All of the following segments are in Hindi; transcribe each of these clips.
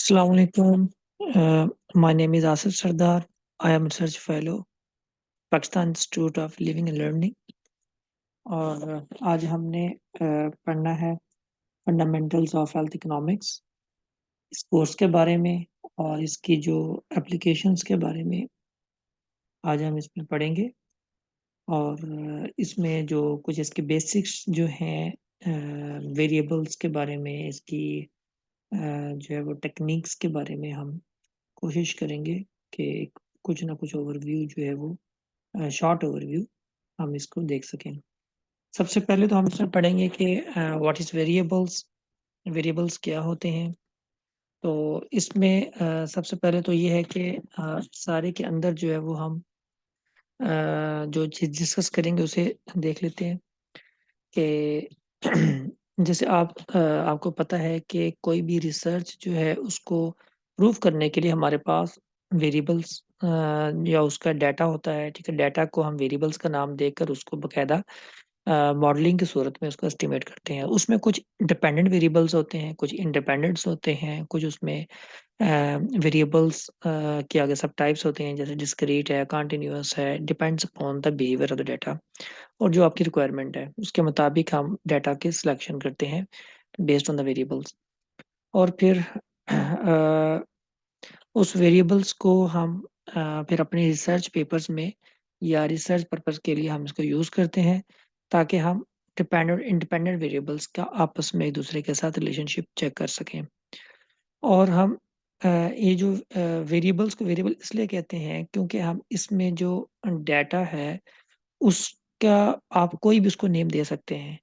Assalamu alaikum. My name is Asif Sardar. I am research fellow, Pakistan Institute of Living and Learning. और आज हमने पढ़ना है फंडामेंटल्स ऑफ हेल्थ इकोनॉमिक्स इस कोर्स के बारे में और इसकी जो एप्लीकेशंस के बारे में आज हम इसमें पढ़ेंगे। और इसमें जो कुछ इसके बेसिक्स जो हैं वेरिएबल्स के बारे में, इसकी जो है वो टेक्निक्स के बारे में हम कोशिश करेंगे कि कुछ ना कुछ ओवरव्यू जो है वो शॉर्ट ओवरव्यू हम इसको देख सकें। सबसे पहले तो हम इसमें पढ़ेंगे कि व्हाट इज़ वेरिएबल्स, वेरिएबल्स क्या होते हैं। तो इसमें सबसे पहले तो ये है कि सारे के अंदर जो है वो हम जो चीज़ डिस्कस करेंगे उसे देख लेते हैं कि जैसे आपको पता है कि कोई भी रिसर्च जो है उसको प्रूव करने के लिए हमारे पास वेरिएबल्स या उसका डाटा होता है। ठीक है, डाटा को हम वेरिएबल्स का नाम देकर उसको बकायदा मॉडलिंग की सूरत में उसको एस्टिमेट करते हैं। उसमें कुछ डिपेंडेंट वेरिएबल्स होते हैं, कुछ इंडिपेंडेंट्स होते हैं, कुछ उसमें वेरिएबल्स के आगे सब टाइप्स होते हैं, जैसे डिस्क्रीट है, कंटिन्यूअस है, depends upon the behaviour of the data. और जो आपकी रिक्वायरमेंट है उसके मुताबिक हम डाटा की सिलेक्शन करते हैं बेस्ड ऑन द वेरिएबल्स। और फिर उस वेरिएबल्स को हम फिर अपने रिसर्च पेपर्स में या रिसर्च पर्पस के लिए हम इसको यूज़ करते हैं, ताकि हम डिपेंडेंट इंडिपेंडेंट वेरिएबल्स का आपस में एक दूसरे के साथ रिलेशनशिप चेक कर सकें। और हम ये जो वेरिएबल्स को वेरिएबल इसलिए कहते हैं क्योंकि हम इसमें जो डाटा है उसका आप कोई भी उसको नेम दे सकते हैं,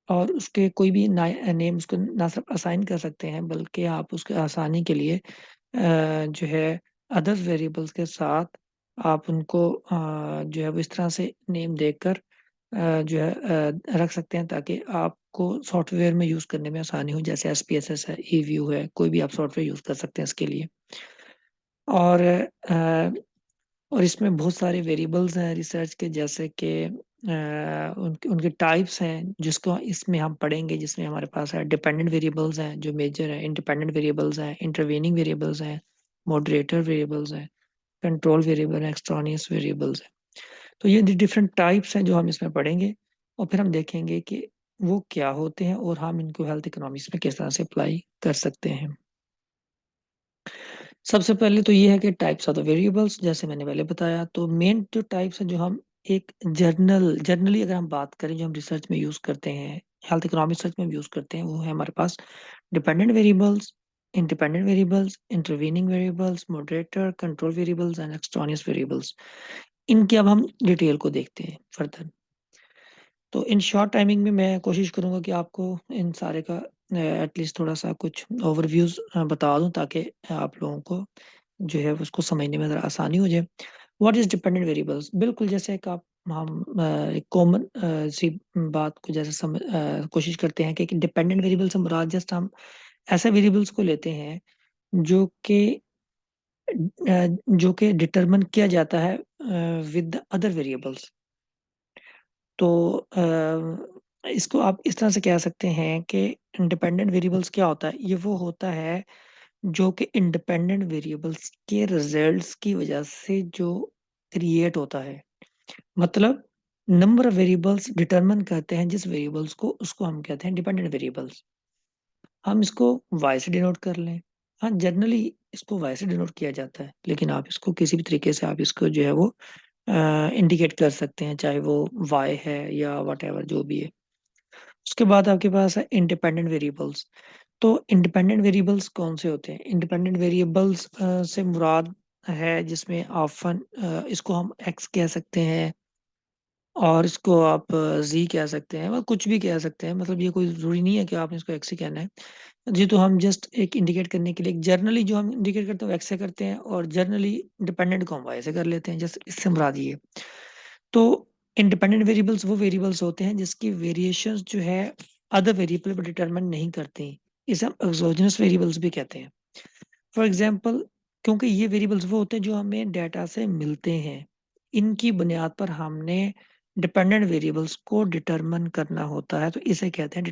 और उसके कोई भी नेम उसको ना सिर्फ असाइन कर सकते हैं बल्कि आप उसके आसानी के लिए जो है अदर वेरिएबल्स के साथ आप उनको जो है वो इस तरह से नेम देकर जो है रख सकते हैं ताकि आपको सॉफ्टवेयर में यूज़ करने में आसानी हो। जैसे एसपीएसएस है, ईव्यू है, कोई भी आप सॉफ्टवेयर यूज़ कर सकते हैं इसके लिए। और और इसमें बहुत सारे वेरिएबल्स हैं रिसर्च के, जैसे कि उनके उनके टाइप्स हैं जिसको इसमें हम पढ़ेंगे, जिसमें हमारे पास है डिपेंडेंट वेरिएबल्स हैं जो मेजर है, इंडिपेंडेंट वेरिएबल्स हैं, इंटरवेनिंग वेरिएबल्स हैं, मॉडरेटर वेरिएबल्स हैं, कंट्रोल वेरिएबल है, एक्सट्रानियस वेरिएबल्स हैं। तो ये डिफरेंट टाइप्स हैं जो हम इसमें पढ़ेंगे, और फिर हम देखेंगे कि वो क्या होते हैं और हम इनको हेल्थ इकोनॉमिक्स में किस तरह से अप्लाई कर सकते हैं। सबसे पहले तो ये है कि टाइप्स ऑफ द वेरिएबल्स, जैसे मैंने पहले बताया। तो मेन जो टाइप्स हैं जो हम एक जनरली अगर हम बात करें जो हम रिसर्च में यूज़ करते हैं, हेल्थ इकोनॉमिक रिसर्च में यूज़ करते हैं, वो है हमारे पास dependent variables, independent variables, intervening variables, moderator, control variables and extraneous variables. इनकी अब हम डिटेल को देखते हैं फर्दर। तो इन शॉर्ट टाइमिंग में मैं कोशिश करूंगा कि आपको इन सारे का एटलीस्ट थोड़ा सा कुछ ओवरव्यूज बता दूं, ताकि आप लोगों को जो है उसको समझने में ज़रा आसानी हो जाए। व्हाट इज़ डिपेंडेंट वेरिएबल्स, बिल्कुल जैसे एक आप हम एक कॉमन सी बात को जैसे कोशिश करते हैं कि डिपेंडेंट वेरिएबल से मुराद जस्ट हम ऐसे वेरिएबल्स को लेते हैं जो कि जो कि डिटरमिन किया जाता है विद अदर वेरिएबल्स। तो इसको आप इस तरह से कह सकते हैं कि इंडिपेंडेंट वेरिएबल्स क्या होता है, ये वो होता है जो कि इंडिपेंडेंट वेरिएबल्स के रिजल्ट्स की वजह से जो क्रिएट होता है। मतलब नंबर ऑफ वेरिएबल्स डिटरमिन करते हैं जिस वेरिएबल्स को, उसको हम कहते हैं डिपेंडेंट वेरिएबल्स। हम इसको वाई से डिनोट कर लें। हाँ, जनरली इसको वाई से डिनोट किया जाता है, लेकिन आप इसको किसी भी तरीके से आप इसको जो है वो इंडिकेट कर सकते हैं, चाहे वो वाई है या वट जो भी है। उसके बाद आपके पास है इंडिपेंडेंट वेरिएबल्स। तो इंडिपेंडेंट वेरिएबल्स कौन से होते हैं? इंडिपेंडेंट वेरिएबल्स से मुराद है जिसमें ऑफन इसको हम एक्स कह सकते हैं, और इसको आप जी कह सकते हैं, मतलब कुछ भी कह सकते हैं। मतलब ये कोई जरूरी नहीं है कि आपने इसको एक्स ही कहना है जी। तो हम जस्ट एक इंडिकेट करने के लिए जर्नली जो हम इंडिकेट करते हैं वो एक्स से करते हैं, और जर्नली डिपेंडेंट को हम वाई से कर लेते हैं। जस्ट इससे मुराद ये। तो इंडिपेंडेंट वेरिएबल्स वो वेरिएबल्स होते हैं जिसकी वेरिएशंस जो है अदर वेरिएबल पर डिटरमिन नहीं करते। इसे हम एक्सोजेनस वेरिएबल्स भी कहते हैं। फॉर एग्जांपल, क्योंकि ये वेरिएबल्स वो होते हैं जो हमें डाटा से मिलते हैं, इनकी बुनियाद पर हमने डिपेंडेंट वेरिएबल्स को डिटरमिन करना होता है, तो इसे कहते हैं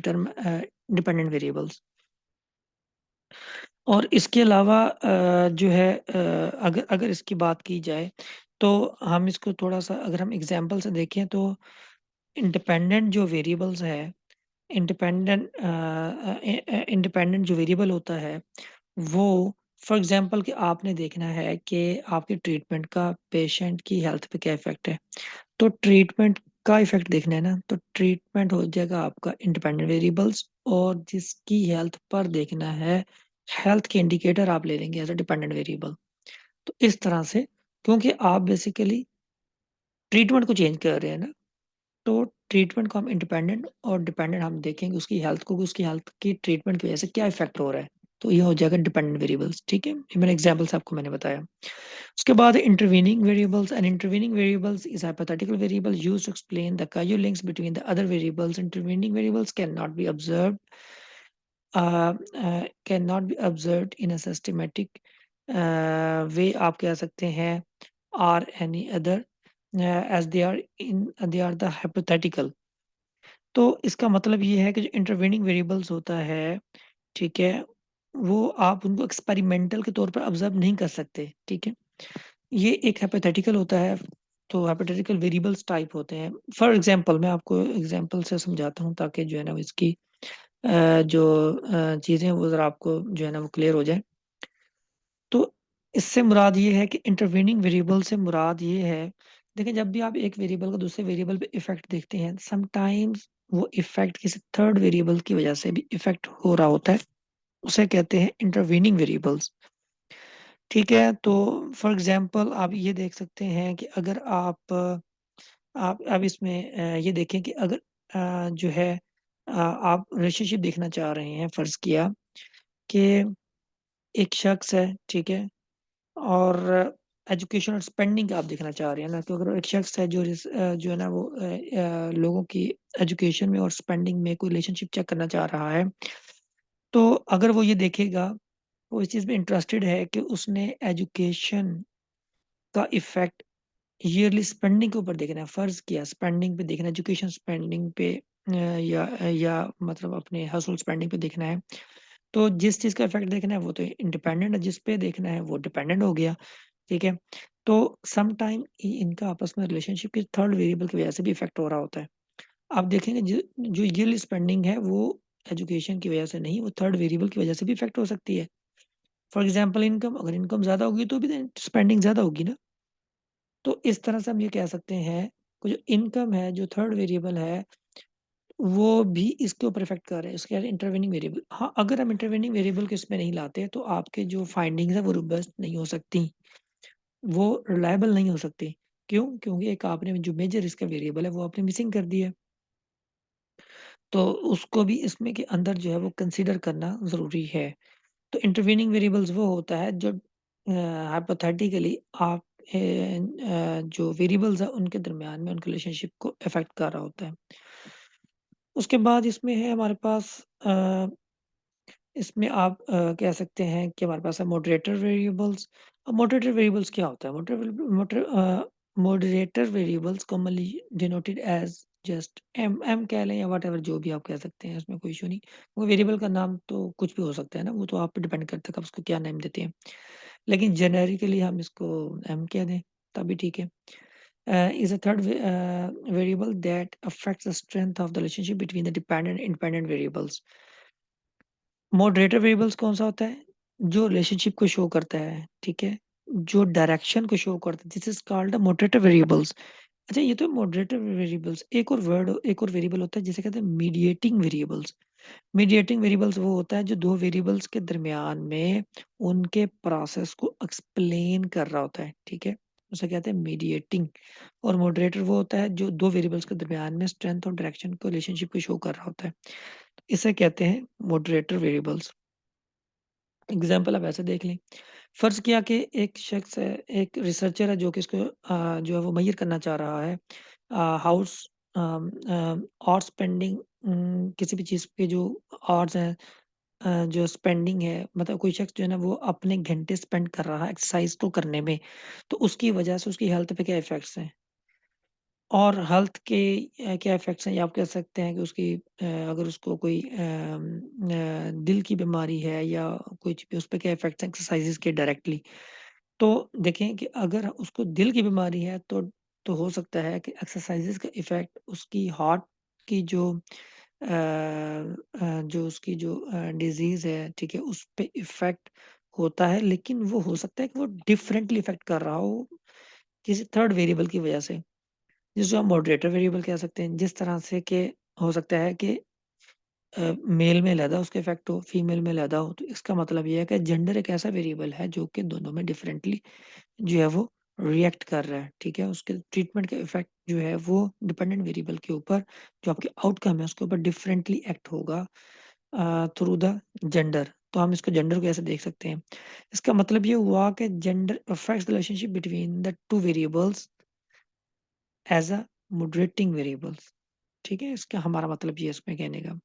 डिपेंडेंट वेरिएबल्स। और इसके अलावा जो है अगर अगर इसकी बात की जाए तो हम इसको थोड़ा-सा अगर हम एग्ज़ाम्पल से देखें तो इंडिपेंडेंट जो वेरिएबल्स है इंडिपेंडेंट जो वेरिएबल होता है वो फॉर एग्ज़ाम्पल कि आपने देखना है कि आपके ट्रीटमेंट का पेशेंट की हेल्थ पे क्या इफ़ेक्ट है। तो ट्रीटमेंट का इफ़ेक्ट देखना है ना, तो ट्रीटमेंट हो जाएगा आपका इंडिपेंडेंट वेरिएबल्स और जिसकी हेल्थ पर देखना है, हेल्थ के इंडिकेटर आप ले लेंगे एज़ अ डिपेंडेंट वेरिएबल। तो इस तरह से क्योंकि आप बेसिकली ट्रीटमेंट को चेंज कर रहे हैं ना, तो ट्रीटमेंट को हम इंडिपेंडेंट और डिपेंडेंट हम देखेंगे उसकी हेल्थ को, उसकी हेल्थ की ट्रीटमेंट की वजह से क्या इफ़ेक्ट हो रहा है। तो ये हो जाएगा डिपेंडेंट वेरिएबल्स, ठीक है? ये मैंने एग्ज़ाम्पल्स आपको मैंने बताया। उसके बाद intervening variables and intervening variables is hypothetical variable used to explain the causal links between the other variables. Intervening variables cannot be observed cannot be observed in a systematic way आप कह सकते हैं or any other as they are the hypothetical. तो इसका मतलब ये है कि जो इंटरवेनिंग वेरिएबल्स होता है, ठीक है? वो आप उनको एक्सपेरिमेंटल के तौर पर ऑब्जर्व नहीं कर सकते, ठीक है? ये एक हाइपोथेटिकल होता है, तो हाइपोथेटिकल वेरिएबल्स टाइप होते हैं। फॉर एग्ज़ाम्पल मैं आपको एग्ज़ाम्पल से समझाता हूँ ताकि जो है ना वो इसकी जो चीज़ें हैं वो ज़रा आपको जो है ना वो क्लियर हो जाए। तो इससे मुराद ये है कि इंटरवेनिंग वेरिएबल से मुराद ये है, देखिए जब भी आप एक वेरिएबल को दूसरे वेरिएबल पे इफ़ेक्ट देखते हैं, समटाइम्स वो इफ़ेक्ट किसी थर्ड वेरिएबल की वजह से भी इफ़ेक्ट हो रहा होता है, उसे कहते हैं इंटरवेनिंग वेरिएबल्स। ठीक है? तो फॉर एग्ज़ाम्पल आप ये देख सकते हैं कि अगर आप इसमें ये देखें कि अगर जो है आप रिलेशनशिप देखना चाह रहे हैं, फ़र्ज़ किया कि एक शख़्स है, ठीक है? और एजुकेशन और स्पेंडिंग आप देखना चाह रहे हैं ना, तो अगर एक शख़्स है जो है ना वो लोगों की एजुकेशन में और स्पेंडिंग में कोई रिलेशनशिप चेक करना चाह रहा है, तो अगर वो ये देखेगा, वो इस चीज़ में इंटरेस्टेड है कि उसने एजुकेशन का इफ़ेक्ट ईयरली स्पेंडिंग के ऊपर देखना है, फ़र्ज़ किया स्पेंडिंग पे देखना है, एजुकेशन स्पेंडिंग पे या मतलब अपने हाउसहोल्ड स्पेंडिंग पे देखना है। तो जिस चीज़ का इफ़ेक्ट देखना है वो तो इंडिपेंडेंट है, जिस पे देखना है वो डिपेंडेंट हो गया, ठीक है? तो सम टाइम इनका आपस में रिलेशनशिप के थर्ड वेरिएबल की वजह से भी इफ़ेक्ट हो रहा होता है। आप देखेंगे जो ईयरली स्पेंडिंग है वो एजुकेशन की वजह से नहीं, वो थर्ड वेरिएबल की वजह से भी इफ़ेक्ट हो सकती है। फॉर एग्ज़ाम्पल इनकम, अगर इनकम ज़्यादा होगी तो भी स्पेंडिंग ज़्यादा होगी ना। तो इस तरह से हम ये कह सकते हैं कि जो इनकम है, जो थर्ड वेरिएबल है, वो भी इसके ऊपर इफ़ेक्ट कर रहा है, इसके इंटरवेनिंग वेरिएबल। हाँ, अगर हम इंटरवेनिंग वेरिएबल को इसमें नहीं लाते, तो आपके जो फाइंडिंग्स हैं, वो रोबस्ट नहीं हो सकती, वो रिलायबल नहीं हो सकती। क्यों? क्योंकि एक आपने जो मेजर इसका वेरिएबल है, वो आपने मिसिंग कर दिया है। तो उसको भी इसमें के अंदर जो है, वो कंसीडर करना ज़रूरी है। तो इंटरवेनिंग वेरिएबल्स वो होता है जो हाइपोथेटिकली आप जो वेरिएबल्स हैं उनके दरमियान में उनके रिलेशनशिप को अफेक्ट कर रहा होता है। उसके बाद इसमें है हमारे पास इसमें आप कह सकते हैं कि हमारे पास है मॉडरेटर वेरिएबल्स। अब मॉडरेटर वेरिएबल्स क्या होता है? Moderator variables commonly denoted as just M M कह लें या व्हाटएवर जो भी आप कह सकते हैं, इसमें कोई इश्यू नहीं। वो वेरिएबल का नाम तो कुछ भी हो सकता है ना, वो तो आप पे डिपेंड करता है कि आप उसको क्या नेम देते हैं। लेकिन जेनेरिकली हम इसको एम कह दें, तभी ठीक है। Is a third variable that affects the strength of the relationship between the dependent and independent variables. Moderator variables कौन-सा होता है? जो रिलेशनशिप को शो करता है, ठीक है? जो डायरेक्शन को शो करता है, this is called a moderator variables. अच्छा ये तो मॉडरेटर वेरिएबल्स, एक और वेरिएबल होता है जिसे कहते हैं मीडिएटिंग वेरिएबल्स। मीडिएटिंग वेरिएबल्स वो होता है जो 2 वेरिएबल्स के दरमियान में उनके प्रोसेस को एक्सप्लेन कर रहा होता है, ठीक है? उसे कहते हैं मीडिएटिंग। और मॉडरेटर वो होता है जो 2 वेरिएबल्स के दरमियान में स्ट्रेंथ और डायरेक्शन को रिलेशनशिप को शो कर रहा होता है। इसे कहते हैं मॉडरेटर वेरिएबल्स। एग्ज़ाम्पल आप ऐसे देख लें, फ़र्ज़ किया कि एक शख़्स है, एक रिसर्चर है जो कि इसको जो है वो मेज़र करना चाह रहा है हाउस और स्पेंडिंग किसी भी चीज़ पे जो ऑड्स हैं जो स्पेंडिंग है मतलब कोई शख़्स जो है ना वो अपने घंटे स्पेंड कर रहा है एक्सरसाइज़ को करने में, तो उसकी वजह से उसकी हेल्थ पे क्या इफ़ेक्ट्स हैं। और हेल्थ के क्या इफ़ेक्ट्स हैं, या आप कह सकते हैं कि उसकी अगर उसको कोई दिल की बीमारी है या कुछ भी, उस पे क्या इफ़ेक्ट्स हैं एक्सरसाइज़ेज़ के डायरेक्टली। तो देखें कि अगर उसको दिल की बीमारी है तो हो सकता है कि एक्सरसाइज़ेज़ का इफ़ेक्ट उसकी हार्ट की जो उसकी डिज़ीज़ है, ठीक है? उस पे इफ़ेक्ट होता है, लेकिन वो हो सकता है कि वो डिफरेंटली इफ़ेक्ट कर रहा हो किसी थर्ड वेरिएबल की वजह से। जिसे हम मॉडरेटर वेरिएबल कह सकते हैं, जिस तरह से कि हो सकता है कि मेल में अलहदा उसका इफ़ेक्ट हो, फीमेल में अलहदा हो। तो इसका मतलब ये है कि जेंडर एक ऐसा वेरिएबल है जो कि दोनों में डिफरेंटली जो है वो रिएक्ट कर रहा है, ठीक है? उसके ट्रीटमेंट का इफ़ेक्ट जो है वो डिपेंडेंट वेरिएबल के ऊपर, जो आपकी आउटकम है उसके ऊपर डिफरेंटली एक्ट होगा थ्रू द जेंडर। तो हम इसको जेंडर को ऐसे देख सकते हैं। इसका मतलब ये हुआ कि gender affects the relationship between the 2 variables as a moderating variables, ठीक है? इसका हमारा मतलब ये है इसमें कहने का।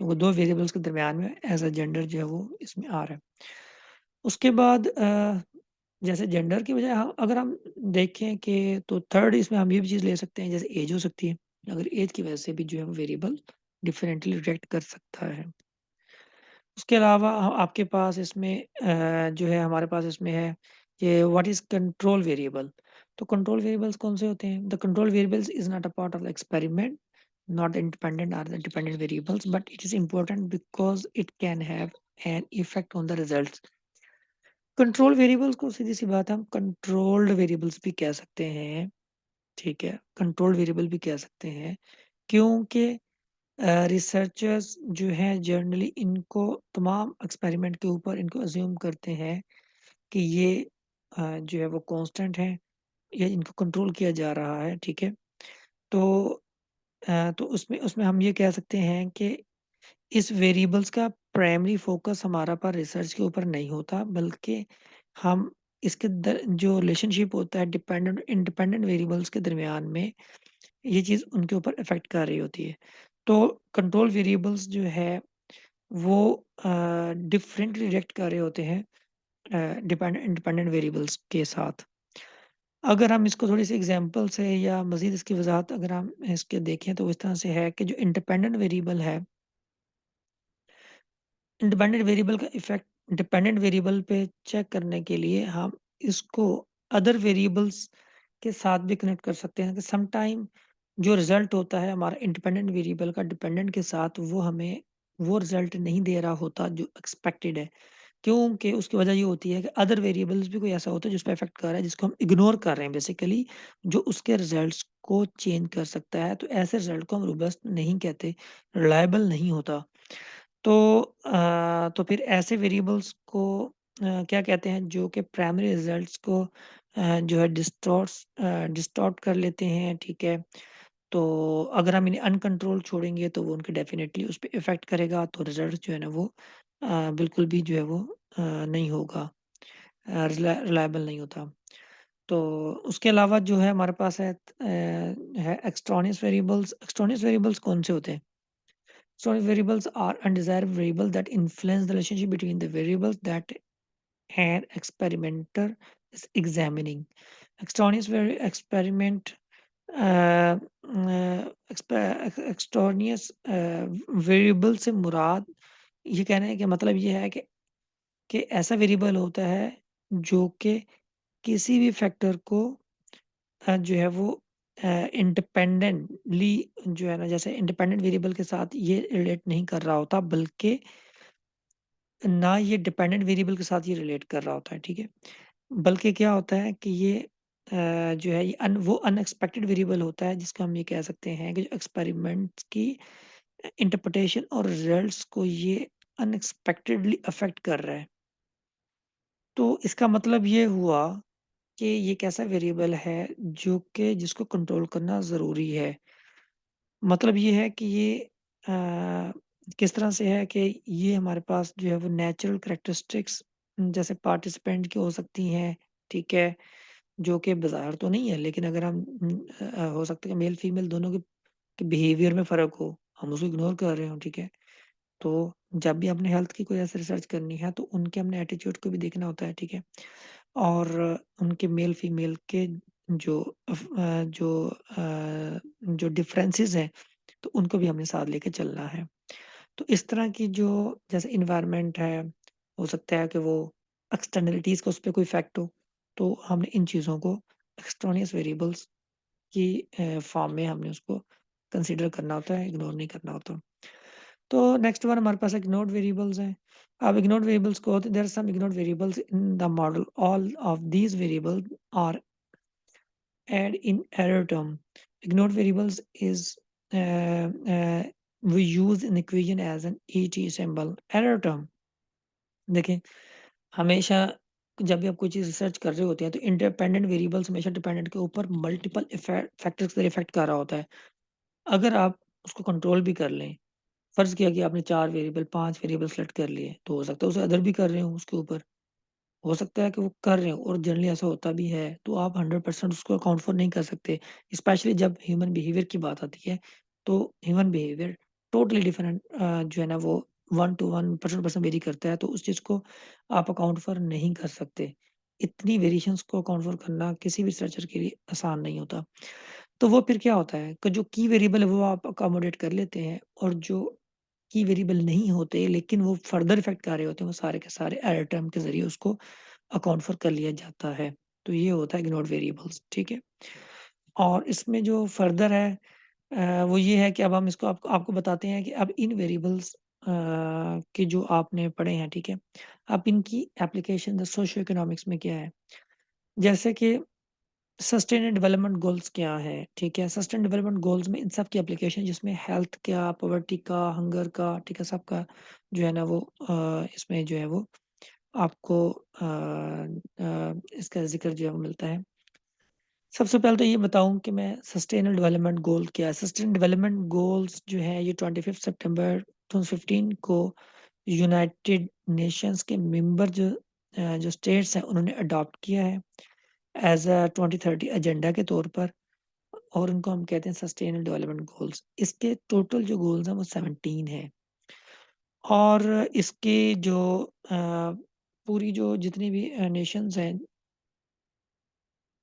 वो 2 वेरिएबल्स के दरमियान में एज़ अ जेंडर जो है वो इसमें आ रहा है। उसके बाद जैसे जेंडर की बजाय अगर हम देखें कि तो थर्ड इसमें हम ये भी चीज़ ले सकते हैं, जैसे एज हो सकती है। अगर एज की वजह से भी जो है वो वेरिएबल डिफरेंटली रिएक्ट कर सकता है। उसके अलावा आपके पास इसमें जो है हमारे पास इसमें है कि व्हाट इज़ कंट्रोल वेरिएबल। तो कंट्रोल वेरिएबल्स कौन से होते हैं? The control variables is not a part of the experiment, not independent or the dependent variables, but it is important because it can have an effect on the results. Control variables को सीधी सी बात है हम कंट्रोल्ड वेरिएबल्स भी कह सकते हैं, ठीक है? कंट्रोल्ड वेरिएबल भी कह सकते हैं, क्योंकि रिसर्चर्स जो हैं जनरली इनको तमाम एक्सपेरिमेंट के ऊपर इनको अज़्यूम करते हैं कि ये जो है वो कांस्टेंट है या इनको कंट्रोल किया जा रहा है, ठीक है? तो तो उसमें उसमें हम ये कह सकते हैं कि इस वेरिएबल्स का प्राइमरी फोकस हमारा पर रिसर्च के ऊपर नहीं होता, बल्कि हम इसके जो रिलेशनशिप होता है डिपेंडेंट इंडिपेंडेंट वेरिएबल्स के दरमियान में, ये चीज़ उनके ऊपर इफ़ेक्ट कर रही होती है। तो कंट्रोल वेरिएबल्स जो है वो डिफरेंटली रिएक्ट कर रहे होते हैं इंडिपेंडेंट वेरिएबल्स के साथ। अगर हम इसको थोड़ी-सी एग्ज़ाम्पल से या मज़ीद इसकी वज़ाहत अगर हम इसके देखें तो इस तरह से है कि जो इंडिपेंडेंट वेरिएबल है, इंडिपेंडेंट वेरिएबल का इफ़ेक्ट डिपेंडेंट वेरिएबल पे चेक करने के लिए हम इसको अदर वेरिएबल्स के साथ भी कनेक्ट कर सकते हैं कि सम टाइम जो रिज़ल्ट होता है हमारा इंडिपेंडेंट वेरिएबल का डिपेंडेंट के साथ, वो हमें वो रिज़ल्ट नहीं दे रहा होता जो एक्सपेक्टेड है। क्योंकि उसकी वजह ये होती है कि अदर वेरिएबल्स भी कोई ऐसा होता है जिस पे इफ़ेक्ट कर रहा है, जिसको हम इग्नोर कर रहे हैं बेसिकली, जो उसके रिज़ल्ट्स को चेंज कर सकता है। तो ऐसे रिज़ल्ट को हम रोबस्ट नहीं कहते, रिलायबल नहीं होता। तो तो फिर ऐसे वेरिएबल्स को क्या कहते हैं जो कि प्राइमरी रिजल्ट्स को जो है डिस्टॉर्ट कर लेते हैं, ठीक है? तो अगर हम इन्हें अनकंट्रोल छोड़ेंगे तो वो उनके डेफ़िनेटली उस पे इफ़ेक्ट करेगा, तो रिज़ल्ट जो है ना वो बिल्कुल भी जो है वो नहीं होगा, रिलायबल नहीं होता। तो उसके अलावा जो है हमारे पास है एक्सट्रानियस वेरिएबल्स कौन से होते हैं? Extraneous variables are undesirable variables that influence the relationship between the variables that an experimenter is examining. Extraneous experiment extraneous variable से मुराद ये कहने का मतलब ये है कि ऐसा वेरिएबल होता है जो कि किसी भी फैक्टर को जो है वो इंडिपेंडेंटली जो है ना, जैसे इंडिपेंडेंट वेरिएबल के साथ ये रिलेट नहीं कर रहा होता, बल्कि ना ये डिपेंडेंट वेरिएबल के साथ ये रिलेट कर रहा होता है, ठीक है? बल्कि क्या होता है कि ये जो है ये वो अनएक्सपेक्टेड वेरिएबल होता है जिसको हम ये कह सकते हैं कि जो एक्सपेरिमेंट्स की इंटरप्रिटेशन और रिजल्ट्स को ये अनएक्सपेक्टेडली अफेक्ट कर रहा है। तो इसका मतलब ये हुआ कि ये एक ऐसा वेरिएबल है जो कि जिसको कंट्रोल करना ज़रूरी है। मतलब ये है कि ये किस तरह से है कि ये हमारे पास जो है वो नेचुरल कैरेक्टरिस्टिक्स जैसे पार्टिसिपेंट की हो सकती हैं, ठीक है? जो कि बाज़ाहिर तो नहीं है, लेकिन अगर हम हो सकता है कि मेल फीमेल दोनों के बिहेवियर में फ़र्क हो, हम उसको इग्नोर कर रहे हों, ठीक है? तो जब भी अपने हेल्थ की कोई ऐसी रिसर्च करनी है तो उनके हमने एटीट्यूड को भी देखना होता है, ठीक है? और उनके मेल फीमेल के जो जो डिफरेंसेस हैं, तो उनको भी हमने साथ लेके चलना है। तो इस तरह की जो जैसे एनवायरनमेंट है, हो सकता है कि वो एक्सटर्नैलिटीज़ का उस पे कोई इफ़ेक्ट हो, तो हमने इन चीज़ों को एक्सट्रानियस वेरिएबल्स की फॉर्म में हमने उसको कंसीडर करना होता है, इग्नोर नहीं करना होता। तो नेक्स्ट वन हमारे पास इग्नोर्ड वेरिएबल्स हैं। अब इग्नोर्ड वेरिएबल्स को there are some ignored variables in the model, all of these variables are add in error term. Ignored variables is uh, uh, we use in equation as an ET symbol. Error term देखें, हमेशा जब भी आप कोई चीज़ रिसर्च कर रहे होते हैं तो इंडिपेंडेंट वेरिएबल्स हमेशा डिपेंडेंट के ऊपर मल्टीपल फैक्टर्स से इफेक्ट कर रहा होता है। अगर आप उसको कंट्रोल भी कर लें, फर्ज किया कि आपने 4 वेरिएबल 5 वेरिएबल सेलेक्ट कर लिए, तो हो सकता है उसे अदर भी कर रहे हो उसके ऊपर। हो सकता है कि वो कर रहे हो और जनरली ऐसा होता भी है, तो आप 100% उसको अकाउंट फॉर नहीं कर सकते। स्पेशली जब ह्यूमन बिहेवियर की बात आती है, तो ह्यूमन बिहेवियर टोटली डिफरेंट जो है ना वो 1 टू 1 परसेंट परसेंट वेरी करता है, तो उस चीज़ को आप अकाउंट फॉर नहीं कर सकते। इतनी वेरिएशंस को अकाउंट फॉर करना किसी भी रिसर्चर के लिए आसान नहीं होता। तो वो फिर क्या होता है कि जो की वेरिएबल है वो आप अकोमोडेट कर लेते हैं और जो की वेरिएबल नहीं होते लेकिन वो फर्दर इफेक्ट कर रहे होते हैं, वो सारे के सारे एरर टर्म के ज़रिए उसको अकाउंट फॉर कर लिया जाता है। तो ये होता है इग्नोर्ड वेरिएबल्स, ठीक है? और इसमें जो फर्दर है वो ये है कि अब हम इसको आपको आपको बताते हैं कि अब इन वेरिएबल्स के जो आपने पढ़े हैं, ठीक है? अब इनकी एप्लीकेशन द सोशियो इकोनॉमिक्स में क्या है? जैसे कि सस्टेनेबल डेवलपमेंट गोल्स क्या हैं, ठीक है? सस्टेनेबल डेवलपमेंट गोल्स में इन सब की एप्लीकेशन जिसमें हेल्थ का, पॉवर्टी का, हंगर का, ठीक है? सबका जो है ना वो इसमें जो है वो आपको इसका ज़िक्र जो है वो मिलता है। सबसे पहले तो ये बताऊँ कि मैं सस्टेनेबल डेवलपमेंट गोल क्या है? सस्टेनेबल डेवलपमेंट गोल्स जो है ये 25 सितंबर 2015 को यूनाइटेड नेशंस के मेंबर जो स्टेट्स हैं उन्होंने अडॉप्ट किया है एज़ अ 2030 एजेंडा के तौर पर और उनको हम कहते हैं सस्टेनेबल डेवलपमेंट गोल्स। इसके टोटल जो गोल्स हैं वो 17 हैं और इसके जो पूरी जो जितनी भी नेशंस हैं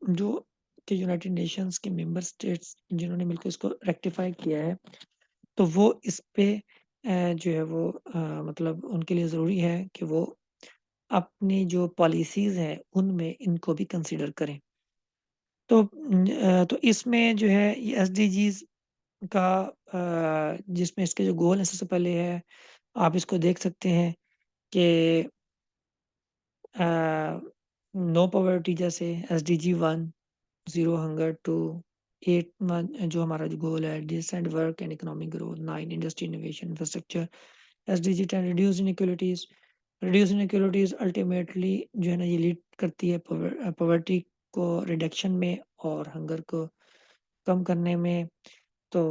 जो कि यूनाइटेड नेशंस के मेंबर स्टेट्स जिन्होंने मिलकर इसको रेक्टिफाई किया है, तो वो इस पे जो है वो मतलब उनके लिए ज़रूरी है कि वो अपनी जो पॉलिसीज़ हैं, उनमें इनको भी कंसीडर करें। तो तो इसमें जो है ये एसडीजीज़ का जिसमें इसके जो गोल हैं, सबसे पहले है, आप इसको देख सकते हैं कि अ, नो पॉवर्टी जैसे SDG 1 zero hunger to 8 month जो हमारा जो गोल है decent work and economic growth 9 industry innovation infrastructure SDG 10 reduce inequalities ultimately जो है ना ये लीड करती है पॉवर्टी को रिडक्शन में और हंगर को कम करने में। तो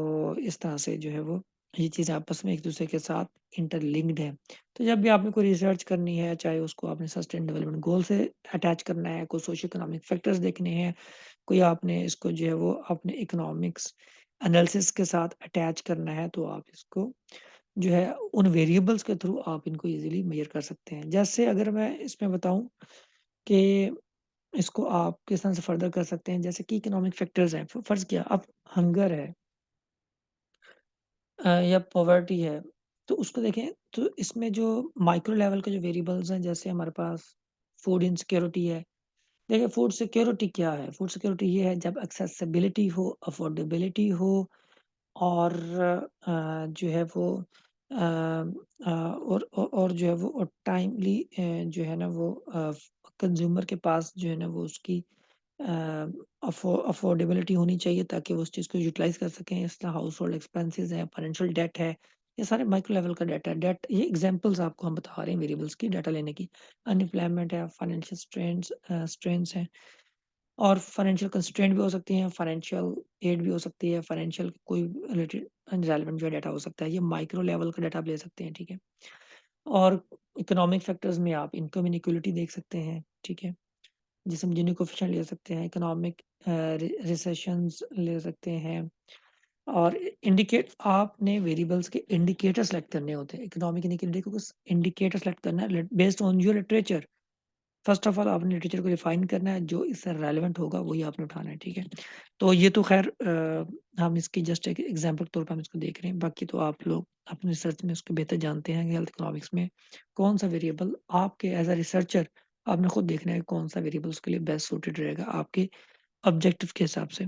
इस तरह से जो है वो ये चीज़ आपस में एक-दूसरे के साथ इंटरलिंक्ड है। तो जब भी आपने कोई रिसर्च करनी है, चाहे उसको आपने सस्टेनेबल डेवलपमेंट गोल से अटैच करना है, कोई सोशियो इकोनॉमिक फैक्टर्स देखने हैं, कोई आपने इसको जो है वो अपने इकोनॉमिक्स एनालिसिस के साथ अटैच करना है, तो आप इसको जो है उन वेरिएबल्स के थ्रू आप इनको ईज़िली मेज़र कर सकते हैं। जैसे अगर मैं इसमें बताऊँ कि इसको आप किस तरह से फर्दर कर सकते हैं, जैसे कि इकोनॉमिक फैक्टर्स हैं, फ़र्ज़ किया अब हंगर है या पॉवर्टी है, तो उसको देखें तो इसमें जो माइक्रो लेवल के जो वेरिएबल्स हैं, जैसे हमारे पास फूड इनसिक्योरिटी है। देखिए फूड सिक्योरिटी क्या है? फूड सिक्योरिटी ये है जब एक्सेसिबिलिटी हो, अफोर्डेबिलिटी हो और जो है वो और जो है वो टाइमली जो है ना वो कंज्यूमर के पास जो है ना वो उसकी अफोर्डेबिलिटी होनी चाहिए ताकि वो उस चीज़ को यूटिलाइज़ कर सकें। इस तरह हाउस होल्ड एक्सपेंसेस हैं, फाइनेंशियल डेट है, ये सारे माइक्रो लेवल का डेटा है। डेट ये एग्ज़ाम्पल्स आपको हम बता रहे हैं वेरिएबल्स की डाटा लेने की। अनएम्प्लॉयमेंट है, फाइनेंशियल स्ट्रेन्स हैं और फाइनेंशियल कंस्ट्रेंट भी हो सकती हैं, फाइनेंशियल एड भी हो सकती है, फाइनेंशियल कोई रिलेटेड रेलेवेंट जो डाटा हो सकता है। ये माइक्रो लेवल का डाटा आप ले सकते हैं, ठीक है? और इकोनॉमिक फैक्टर्स में आप इनकम इनइक्वालिटी देख सकते हैं, ठीक है? जिसे हम जिनी कोएफ़िशिएंट ले सकते हैं, इकोनॉमिक रिसेशंस ले सकते हैं और इंडिकेट आपने वेरिएबल्स के इंडिकेटर सेलेक्ट करने होते हैं। इकोनॉमिक इनइक्वालिटी को कुछ इंडिकेटर सेलेक्ट करना है based on your literature. First of all आपने लिटरेचर को डिफाइन करना है, जो इससे रेलेवेंट होगा वही आपने उठाना है, ठीक है? तो ये तो ख़ैर हम इसकी जस्ट एक एग्ज़ाम्पल के तौर पे हम इसको देख रहे हैं, बाकी तो आप लोग अपनी रिसर्च में उसको बेहतर जानते हैं कि हेल्थ इकोनॉमिक्स में कौन-सा वेरिएबल आपके एज़ अ रिसर्चर आपने खुद देखना है कौन-सा वेरिएबल उसके लिए बेस्ट सूटेड रहेगा आपके ऑब्जेक्टिव के हिसाब से।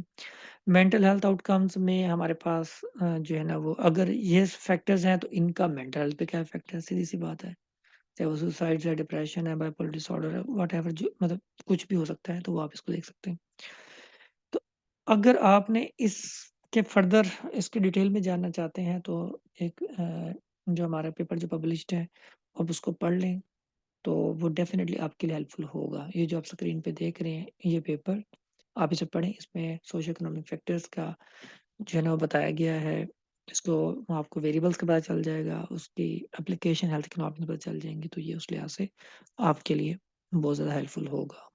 मेंटल हेल्थ आउटकम्स में हमारे पास जो है ना वो अगर ये फैक्टर्स हैं तो इनका मेंटल हेल्थ पे क्या इफ़ेक्ट है, सीधी-सी बात है। चाहे वो सुसाइड है, डिप्रेशन है, बाइपोलर डिसऑर्डर है, व्हाटएवर जो मतलब कुछ भी हो सकता है, तो वो आप इसको देख सकते हैं। तो अगर आपने इसके फर्दर इसके डिटेल में जानना चाहते हैं तो एक जो हमारा पेपर जो पब्लिश्ड है, आप उसको पढ़ लें, तो वो डेफ़िनिटली आपके लिए हेल्पफुल होगा। ये जो आप स्क्रीन पे देख रहे हैं, ये पेपर, आप इसे पढ़ें, इसमें सोशियो इकोनॉमिक फैक्टर्स का जो है ना वो बताया गया है। इसको आपको वेरिएबल्स का पता चल जाएगा, उसकी एप्लीकेशन हेल्थ इकोनॉमिक्स में पता चल जाएँगी, तो ये उस लिहाज से आपके लिए बहुत ज़्यादा हेल्पफुल होगा।